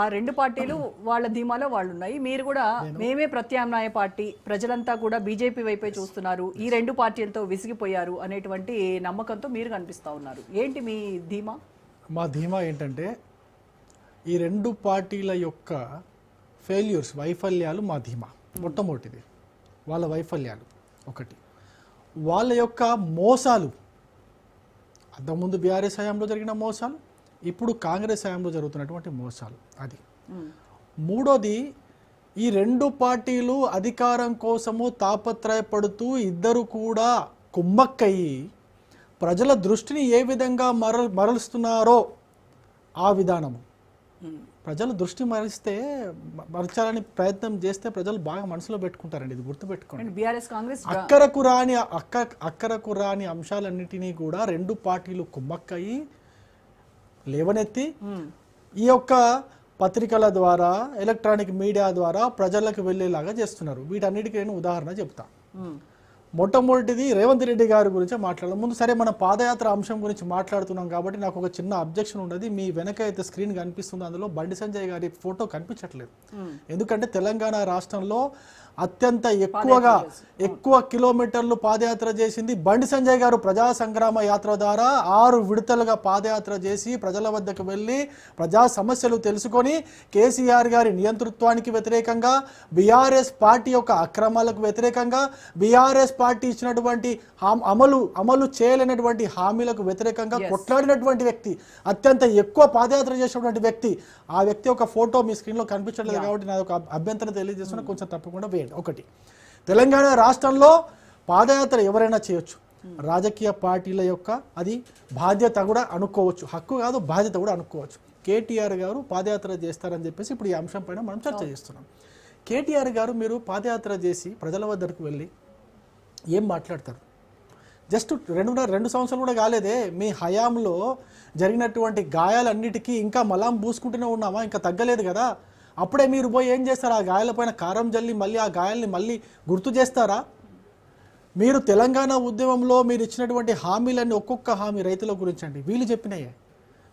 ఆ రెండు పార్టీలు వాళ్ళ ధీమాలో వాళ్ళు ఉన్నాయి. మీరు కూడా మేమే ప్రత్యామ్నాయ పార్టీ, ప్రజలంతా కూడా బీజేపీ వైపే చూస్తున్నారు, ఈ రెండు పార్టీలతో విసిగిపోయారు అనేటువంటి నమ్మకంతో మీరు కనిపిస్తా ఉన్నారు. ఏంటి మీ ధీమా? మా ధీమా ఏంటంటే ఈ రెండు పార్టీల యొక్క ఫెయిల్యూర్స్, వైఫల్యాలు మా ధీమా. మొట్టమొదటిది వాళ్ళ వైఫల్యాలు ఒకటి, వాళ్ళ యొక్క మోసాలు, అంతకుముందు బీఆర్ఎస్ హయాంలో జరిగిన మోసాలు, ఇప్పుడు కాంగ్రెస్ హయాంలో జరుగుతున్నటువంటి మోసాలు. అది మూడోది, ఈ రెండు పార్టీలు అధికారం కోసము తాపత్రయపడుతూ ఇద్దరు కూడా కుమ్మక్కయ్యి ప్రజల దృష్టిని ఏ విధంగా మరలుస్తున్నారో ఆ విధానము. ప్రజల దృష్టి మరచాలని ప్రయత్నం చేస్తే ప్రజలు బాగా మనసులో పెట్టుకుంటారండి. ఇది గుర్తుపెట్టుకోండి. బీఆర్ఎస్ కాంగ్రెస్ అక్కరకు రాని అంశాలన్నిటినీ కూడా రెండు పార్టీలు కుమ్మక్కయి లేవనెత్తి ఈ యొక్క పత్రికల ద్వారా, ఎలక్ట్రానిక్ మీడియా ద్వారా ప్రజలకు వెళ్ళేలాగా చేస్తున్నారు. వీటన్నిటికీ నేను ఉదాహరణ చెప్తా. మొట్టమొదటిది రేవంత్ రెడ్డి గారి గురించి మాట్లాడడం. ముందు సరే మన పాదయాత్ర అంశం గురించి మాట్లాడుతున్నాం కాబట్టి నాకు ఒక చిన్న అబ్జెక్షన్ ఉన్నది. మీ వెనక అయితే స్క్రీన్ కనిపిస్తుంది, అందులో బండి సంజయ్ గారి ఫోటో కనిపించట్లేదు. ఎందుకంటే తెలంగాణ రాష్ట్రంలో అత్యంత ఎక్కువ కిలోమీటర్లు పాదయాత్ర చేసింది బండి సంజయ్ గారు. ప్రజా సంగ్రామ యాత్ర ద్వారా 6 విడతలుగా పాదయాత్ర చేసి ప్రజల వద్దకు వెళ్ళి ప్రజా సమస్యలు తెలుసుకొని కేసీఆర్ గారి నియంతృత్వానికి వ్యతిరేకంగా, బీఆర్ఎస్ పార్టీ యొక్క అక్రమాలకు వ్యతిరేకంగా, బీఆర్ఎస్ పార్టీ ఇచ్చినటువంటి అమలు చేయలేనటువంటి హామీలకు వ్యతిరేకంగా కొట్లాడినటువంటి వ్యక్తి, అత్యంత ఎక్కువ పాదయాత్ర చేసినటువంటి వ్యక్తి. ఆ వ్యక్తి యొక్క ఫోటో మీ స్క్రీన్లో కనిపించట్లేదు కాబట్టి నా ఒక అభ్యంతరం తెలియజేస్తున్నా, కొంచెం తప్పకుండా వేయండి. ఒకటి, తెలంగాణ రాష్ట్రంలో పాదయాత్ర ఎవరైనా చేయొచ్చు. రాజకీయ పార్టీల యొక్క అది బాధ్యత కూడా అనుకోవచ్చు, హక్కు కాదు బాధ్యత కూడా అనుకోవచ్చు. కేటీఆర్ గారు పాదయాత్ర చేస్తారని చెప్పేసి ఇప్పుడు ఈ అంశం పైన మనం చర్చ చేస్తున్నాం. కేటీఆర్ గారు మీరు పాదయాత్ర చేసి ప్రజల వద్దకు వెళ్ళి ఏం మాట్లాడతారు? జస్ట్ 2 సంవత్సరాలు కూడా కాలేదే. మీ హయాంలో జరిగినటువంటి గాయాలన్నిటికీ ఇంకా మలాం పూసుకుంటూనే ఉన్నామా? ఇంకా తగ్గలేదు కదా. అప్పుడే మీరు పోయి ఏం చేస్తారు? ఆ గాయాలపైన కారం జల్లి మళ్ళీ ఆ గాయాల్ని మళ్ళీ గుర్తు చేస్తారా? మీరు తెలంగాణ ఉద్యమంలో మీరు ఇచ్చినటువంటి హామీలన్నీ, ఒక్కొక్క హామీ రైతుల గురించి అండి, వీళ్ళు చెప్పినాయే.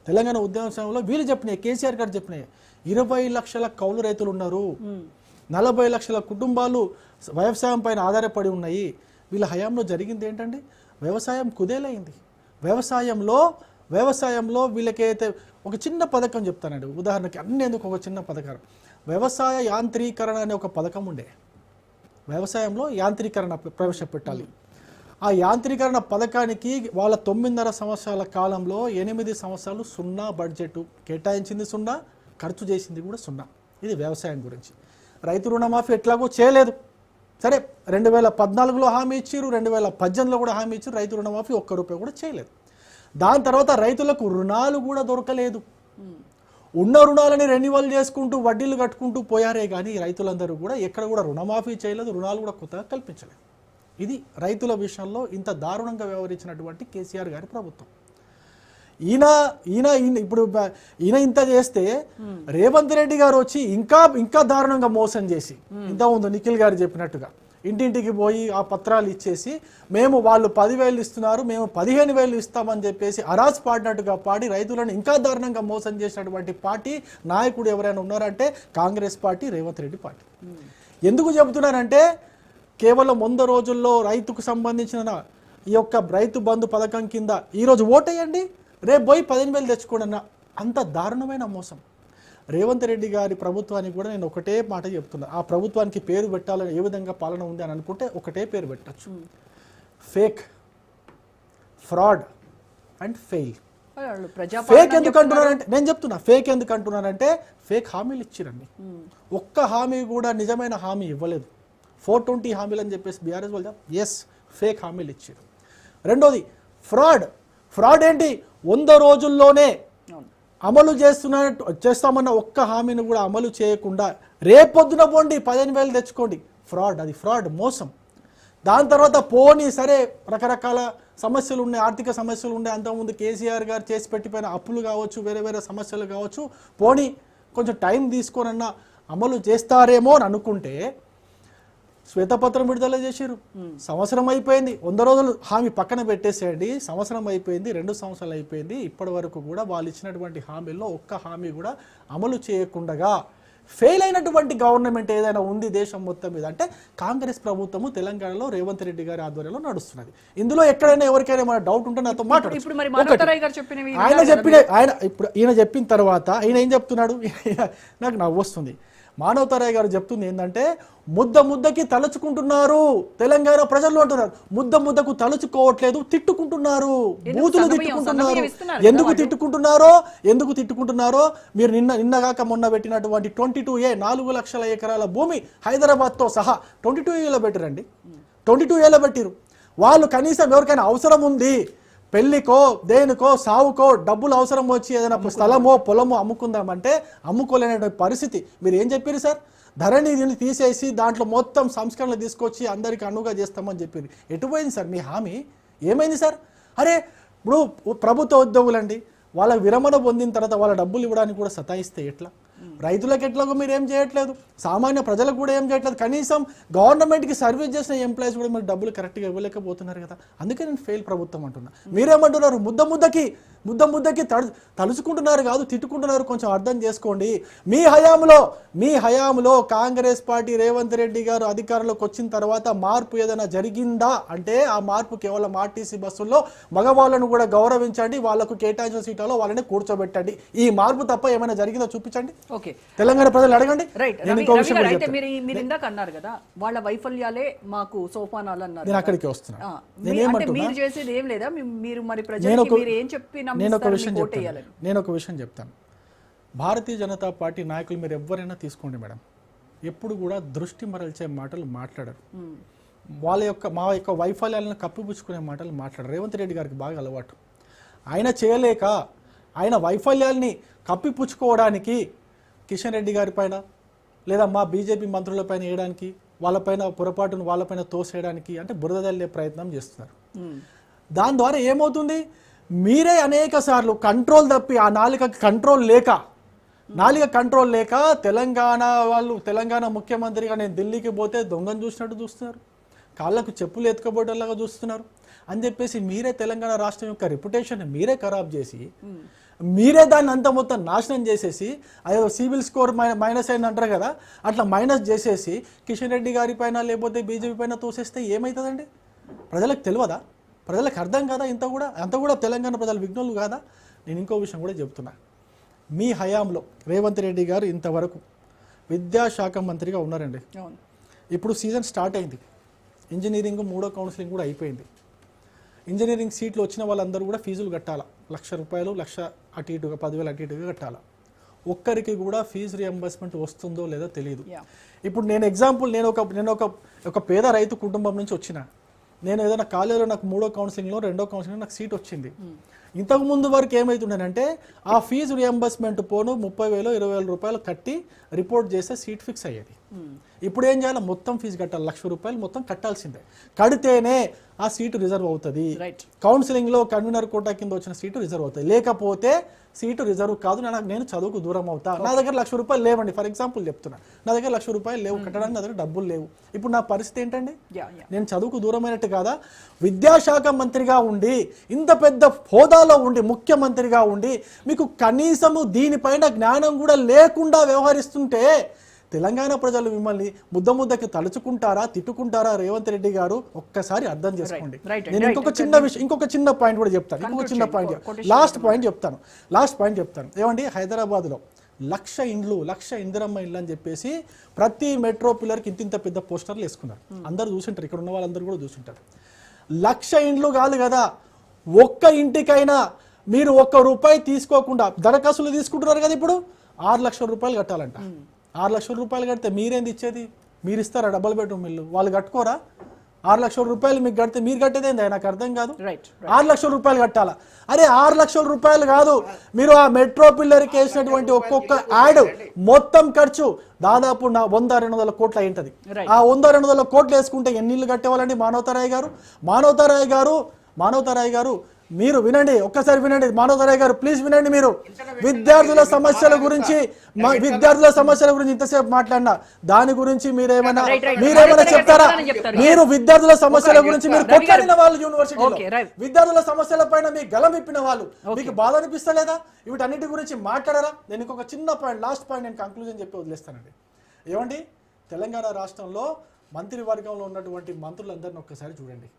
తెలంగాణ ఉద్యమ సమయంలో వీళ్ళు చెప్పినాయి, కేసీఆర్ గారు చెప్పినాయి. 20 లక్షల కౌలు రైతులు ఉన్నారు, 40 లక్షల కుటుంబాలు వ్యవసాయం పైన ఆధారపడి ఉన్నాయి. వీళ్ళ హయాంలో జరిగింది ఏంటండి? వ్యవసాయం కుదేలైంది. వ్యవసాయంలో వీళ్ళకైతే ఒక చిన్న పథకం చెప్తానండి, ఉదాహరణకి అన్నేందుకు ఒక చిన్న పథకం, వ్యవసాయ యాంత్రీకరణ అనే ఒక పథకం ఉండే. వ్యవసాయంలో యాంత్రీకరణ ప్రవేశపెట్టాలి. ఆ యాంత్రీకరణ పథకానికి వాళ్ళ 9.5 సంవత్సరాల కాలంలో 8 సంవత్సరాలు 0 బడ్జెట్ కేటాయించింది, 0 ఖర్చు చేసింది కూడా 0. ఇది వ్యవసాయం గురించి. రైతు రుణమాఫీ ఎట్లాగో చేయలేదు. సరే 2014లో హామీ ఇచ్చారు, 2018లో కూడా హామీ ఇచ్చారు. రైతు రుణమాఫీ ₹1 కూడా చేయలేదు. దాని తర్వాత రైతులకు రుణాలు కూడా దొరకలేదు. ఉన్న రుణాలని రెన్యువల్ చేసుకుంటూ వడ్డీలు కట్టుకుంటూ పోయారే కానీ రైతులందరూ కూడా ఎక్కడ కూడా రుణమాఫీ చేయలేదు, రుణాలు కూడా కొత్తగా కల్పించలేదు. ఇది రైతుల విషయంలో ఇంత దారుణంగా వ్యవహరించినటువంటి కేసీఆర్ గారి ప్రభుత్వం. ఈయన ఇంత చేస్తే రేవంత్ రెడ్డి గారు వచ్చి ఇంకా దారుణంగా మోసం చేసి, ఇంతకుముందు నిఖిల్ గారు చెప్పినట్టుగా ఇంటింటికి పోయి ఆ పత్రాలు ఇచ్చేసి వాళ్ళు 10,000 ఇస్తున్నారు, మేము 15,000 ఇస్తామని చెప్పేసి అరాజ్ పాడినట్టుగా పాడి రైతులను ఇంకా దారుణంగా మోసం చేసినటువంటి పార్టీ నాయకుడు ఎవరైనా ఉన్నారంటే కాంగ్రెస్ పార్టీ, రేవంత్ రెడ్డి పార్టీ. ఎందుకు చెబుతున్నారంటే కేవలం 100 రోజుల్లో రైతుకు సంబంధించిన ఈ యొక్క రైతు బంధు పథకం కింద ఈరోజు ఓటేయండి, రేపు పోయి 15,000 తెచ్చుకోండి అన్న అంత దారుణమైన మోసం. రేవంత్ రెడ్డి గారి ప్రభుత్వానికి కూడా నేను ఒకటే మాట చెప్తున్నా, ఆ ప్రభుత్వానికి పేరు పెట్టాలని ఏ విధంగా పాలన ఉంది అని అనుకుంటే ఒకటే పేరు పెట్టచ్చు, fake, fraud and fail. Fake ఎందుకు అంటున్నారంటే, నేను చెప్తున్నా ఫేక్ ఎందుకు అంటున్నానంటే, ఫేక్ హామీలు ఇచ్చిరండి, ఒక్క హామీ కూడా నిజమైన హామీ ఇవ్వలేదు. 420 హామీలు అని చెప్పేసి బీఆర్ఎస్ వాళ్ళు ఫేక్ హామీలు ఇచ్చారు. రెండోది ఫ్రాడ్ ఏంటి? 100 రోజుల్లోనే అమలు చేస్తామన్న ఒక్క హామీని కూడా అమలు చేయకుండా రేపొద్దున పోండి 15,000 తెచ్చుకోండి, అది ఫ్రాడ్, మోసం. దాని తర్వాత పోనీ సరే రకరకాల సమస్యలు ఉన్నాయి, ఆర్థిక సమస్యలు ఉన్నాయి, అంతకుముందు కేసీఆర్ గారు చేసి పెట్టిపోయిన అప్పులు కావచ్చు, వేరే సమస్యలు కావచ్చు, పోనీ కొంచెం టైం తీసుకోనన్నా అమలు చేస్తారేమో అని అనుకుంటే శ్వేతపత్రం విడుదల చేశారు. సంవత్సరం అయిపోయింది, 100 రోజులు హామీ పక్కన పెట్టేసేయండి. సంవత్సరం అయిపోయింది, 2 సంవత్సరాలు అయిపోయింది. ఇప్పటి వరకు కూడా వాళ్ళు ఇచ్చినటువంటి హామీల్లో ఒక్క హామీ కూడా అమలు చేయకుండా ఫెయిల్ అయినటువంటి గవర్నమెంట్ ఏదైనా ఉంది దేశం మొత్తం మీద అంటే కాంగ్రెస్ ప్రభుత్వము తెలంగాణలో రేవంత్ రెడ్డి గారి ఆధ్వర్యంలో నడుస్తున్నది. ఇందులో ఎక్కడైనా ఎవరికైనా మన డౌట్ ఉంటే నాతో మాట్లాడు. ఈయన చెప్పిన తర్వాత ఈయన ఏం చెప్తున్నాడు, నాకు నవ్వు వస్తుంది. మానవతారాయ్ గారు చెప్తుంది ఏంటంటే ముద్దకి తలుచుకుంటున్నారు తెలంగాణ ప్రజలు అంటున్నారు. ముద్దకు తలుచుకోవట్లేదు, తిట్టుకుంటున్నారు, బూతులు తిట్టుకుంటున్నారు. ఎందుకు తిట్టుకుంటున్నారో మీరు నిన్నగాక మొన్న పెట్టినటువంటి 22A 4 లక్షల ఎకరాల భూమి హైదరాబాద్తో సహా 22Aలో పెట్టిరండి. 22Aలో పెట్టిరు. వాళ్ళు కనీసం ఎవరికైనా అవసరం ఉంది, పెళ్లికో దేనికో సావుకో డబ్బులు అవసరం వచ్చి ఏదైనా స్థలమో పొలమో అమ్ముకుందామంటే అమ్ముకోలేనటువంటి పరిస్థితి. మీరు ఏం చెప్పారు సార్, ధరణిని తీసేసి దాంట్లో మొత్తం సంస్కరణలు తీసుకొచ్చి అందరికీ అనువుగా చేస్తామని చెప్పారు. ఎటుపోయింది సార్ మీ హామీ, ఏమైంది సార్? అరే ఇప్పుడు ప్రభుత్వ ఉద్యోగులండి, వాళ్ళ విరమణ పొందిన తర్వాత వాళ్ళ డబ్బులు ఇవ్వడానికి కూడా సతాయిస్తే ఎట్లా? రైతులకు ఎట్లాగో మీరు ఏం చేయట్లేదు, సామాన్య ప్రజలకు కూడా ఏం చేయట్లేదు, కనీసం గవర్నమెంట్కి సర్వీస్ చేసిన ఎంప్లాయీస్ కూడా మీరు డబ్బులు కరెక్ట్గా ఇవ్వలేకపోతున్నారు కదా. అందుకే నేను ఫెయిల్ ప్రభుత్వం అంటున్నా. మీరేమంటున్నారు, ముద్దకి తలుచుకుంటున్నారు కాదు తిట్టుకుంటున్నారు. కొంచెం అర్థం చేసుకోండి. మీ హయాంలో కాంగ్రెస్ పార్టీ రేవంత్ రెడ్డి గారు అధికారంలోకి వచ్చిన తర్వాత మార్పు ఏదైనా జరిగిందా అంటే ఆ మార్పు కేవలం ఆర్టీసీ బస్సుల్లో మగవాళ్ళను కూడా గౌరవించండి, వాళ్ళకు కేటాయించిన సీట్లలో వాళ్ళని కూర్చోబెట్టండి. ఈ మార్పు తప్ప ఏమైనా జరిగిందో చూపించండి. తెలంగాణ ప్రజలు అడగండి. మీరు ఇందాక అన్నారు కదా వాళ్ళ వైఫల్యాలే మాకు సోపానాలు అన్నారు. నేను అక్కడికి వస్తున్నా. మీరు చేసేది ఏం లేదా, మీరు మరి ప్రజలకు మీరు ఏం చెప్పి నేను ఒక విషయం చెప్తాను. భారతీయ జనతా పార్టీ నాయకులు మీరు ఎవరైనా తీసుకోండి మేడం, ఎప్పుడు కూడా దృష్టి మరల్చే మాటలు మాట్లాడరు. మా యొక్క వైఫల్యాలను కప్పిపుచ్చుకునే మాటలు మాట్లాడరు. రేవంత్ రెడ్డి గారికి బాగా అలవాటు. ఆయన చేయలేక ఆయన వైఫల్యాల్ని కప్పిపుచ్చుకోవడానికి కిషన్ రెడ్డి గారి పైన లేదా మా బీజేపీ మంత్రులపైన వేయడానికి, వాళ్ళపైన పొరపాటును వాళ్ళపైన తోసేయడానికి అంటే బురద జల్లే ప్రయత్నం చేస్తున్నారు. దాని ద్వారా ఏమవుతుంది, మీరే అనేక సార్లు కంట్రోల్ తప్పి ఆ నాలుకకి కంట్రోల్ లేక తెలంగాణ ముఖ్యమంత్రిగా నేను ఢిల్లీకి పోతే దొంగను చూసినట్టు చూస్తున్నారు, కాళ్ళకు చెప్పులు ఎత్తుకపోయేలాగా చూస్తున్నారు అని చెప్పేసి మీరే తెలంగాణ రాష్ట్రం యొక్క రెప్యుటేషన్ మీరే ఖరాబ్ చేసి మీరే దాన్ని అంత మొత్తం నాశనం చేసేసి అదే సివిల్ స్కోర్ మైనస్ అయింది అంటారు కదా, అట్లా మైనస్ చేసేసి కిషన్ రెడ్డి గారి పైన లేకపోతే బీజేపీ పైన తోసేస్తే ఏమవుతుందండి? ప్రజలకు తెలియదా? ప్రజలకు అర్థం కాదా? అంత కూడా తెలంగాణ ప్రజలు విఘ్నులు కాదా? నేను ఇంకో విషయం కూడా చెప్తున్నా. మీ హయాంలో రేవంత్ రెడ్డి గారు ఇంతవరకు విద్యాశాఖ మంత్రిగా ఉన్నారండి. ఇప్పుడు సీజన్ స్టార్ట్ అయింది, ఇంజనీరింగ్ 3వ కౌన్సిలింగ్ కూడా అయిపోయింది. ఇంజనీరింగ్ సీట్లు వచ్చిన వాళ్ళందరూ కూడా ఫీజులు కట్టాలా, ₹1,00,000 1,00,000 అటు ఇటుగా 10,000 అటు ఇటుగా కట్టాలా. ఒక్కరికి కూడా ఫీజు రియంబర్స్మెంట్ వస్తుందో లేదో తెలియదు. ఇప్పుడు నేను ఎగ్జాంపుల్, నేను ఒక పేద రైతు కుటుంబం నుంచి వచ్చిన, నేను ఏదైనా కాలేజీలో నాకు 3వ కౌన్సిలింగ్లో 2వ కౌన్సిలింగ్లో నాకు సీట్ వచ్చింది. ఇంతకు ముందు వరకు ఏమవుతుండేనంటే ఆ ఫీజు రియంబర్స్మెంట్ పోను 30,000 20,000 రూపాయలు కట్టి రిపోర్ట్ చేస్తే సీట్ ఫిక్స్ అయ్యేది. ఇప్పుడు ఏం చేయాలి, మొత్తం ఫీజు కట్టాలి, ₹1,00,000 మొత్తం కట్టాల్సిందే. కడితేనే ఆ సీటు రిజర్వ్ అవుతుంది. కౌన్సిలింగ్లో కన్వీనర్ కోటా కింద వచ్చిన సీటు రిజర్వ్ అవుతుంది, లేకపోతే సీటు రిజర్వ్ కాదు, నేను చదువుకు దూరం అవుతా. నా దగ్గర ₹1,00,000 లేవండి, ఫర్ ఎగ్జాంపుల్ చెప్తున్నా, నా దగ్గర ₹1,00,000 లేవు కట్టడానికి, నా దగ్గర డబ్బులు లేవు. ఇప్పుడు నా పరిస్థితి ఏంటండి? నేను చదువుకు దూరమైనట్టు కాదా? విద్యాశాఖ మంత్రిగా ఉండి, ఇంత పెద్ద హోదాలో ఉండి, ముఖ్యమంత్రిగా ఉండి, మీకు కనీసము దీనిపైన జ్ఞానం కూడా లేకుండా వ్యవహరిస్తుంటే తెలంగాణ ప్రజలు మిమ్మల్ని ముద్దకి తలుచుకుంటారా, తిట్టుకుంటారా? రేవంత్ రెడ్డి గారు ఒక్కసారి అర్థం చేసుకోండి. నేను ఇంకొక చిన్న పాయింట్ కూడా చెప్తాను. లాస్ట్ పాయింట్ చెప్తాను. ఏమండి, హైదరాబాద్లో 1,00,000 ఇండ్లు, 1,00,000 ఇందిరమ్మ ఇల్లు అని చెప్పేసి ప్రతి మెట్రో పిల్లర్కి ఇంత పెద్ద పోస్టర్లు వేసుకున్నారు. అందరూ చూసింటారు, ఇక్కడ ఉన్న వాళ్ళందరూ కూడా చూసింటారు. 1,00,000 ఇండ్లు కాదు కదా, ఒక్క ఇంటికైనా మీరు ₹1 తీసుకోకుండా దరఖాస్తులు తీసుకుంటున్నారు కదా. ఇప్పుడు ₹6,00,000 కట్టాలంట. ₹6,00,000 కడితే మీరేంది ఇచ్చేది? మీరు ఇస్తారా డబుల్ బెడ్రూమ్ ఇల్లు? వాళ్ళు కట్టుకోరా? ₹6,00,000 మీకు కడితే మీరు కట్టేదేంది? నాకు అర్థం కాదు. ₹6,00,000 కట్టాలా? అరే ₹6,00,000 కాదు, మీరు ఆ మెట్రో పిల్లర్కి వేసినటువంటి ఒక్కొక్క యాడ్ మొత్తం ఖర్చు దాదాపు 100-200 కోట్లు అయింటది. ఆ 100-200 కోట్లు వేసుకుంటే ఎన్ని ఇల్లు కట్టేవాళ్ళండి మానవతారాయ్ గారు? మీరు వినండి, ఒక్కసారి వినండి మానవరాయ్ గారు, ప్లీజ్ వినండి. మీరు విద్యార్థుల సమస్యల గురించి ఇంతసేపు మాట్లాడినా దాని గురించి మీరేమైనా చెప్తారా? మీరు విద్యార్థుల సమస్యల గురించి మీరు కొట్లాడిన వాళ్ళు యూనివర్సిటీలో, విద్యార్థుల సమస్యల పైన మీ గలం విప్పిన వాళ్ళు, మీకు బాధ అనిపిస్తలేదా? వీటన్నిటి గురించి మాట్లాడరా? నేను ఇంకొక చిన్న పాయింట్, లాస్ట్ పాయింట్ నేను కంక్లూజన్ చెప్పి వదిలేస్తానండి. ఏమండి, తెలంగాణ రాష్ట్రంలో మంత్రివర్గంలో ఉన్నటువంటి మంత్రులందరినీ ఒక్కసారి చూడండి.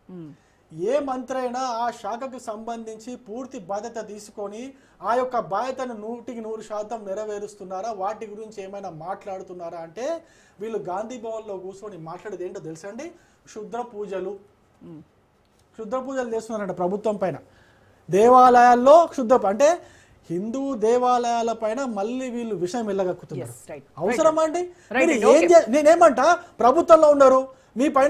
ఏ మంత్రి అయినా ఆ శాఖకు సంబంధించి పూర్తి బాధ్యత తీసుకొని ఆ యొక్క బాధ్యతను 100% నెరవేరుస్తున్నారా? వాటి గురించి ఏమైనా మాట్లాడుతున్నారా అంటే వీళ్ళు గాంధీ భవన్లో కూర్చొని మాట్లాడేది ఏంటో తెలుసా అండి? క్షుద్ర పూజలు చేస్తున్నారంట ప్రభుత్వం పైన. దేవాలయాల్లో అంటే హిందూ దేవాలయాల పైన మళ్ళీ వీళ్ళు విషయం వెళ్ళగక్కుతున్నారు. అవసరమా అండి? నేనేమంటా, ప్రభుత్వంలో ఉన్నారు, మీ పైన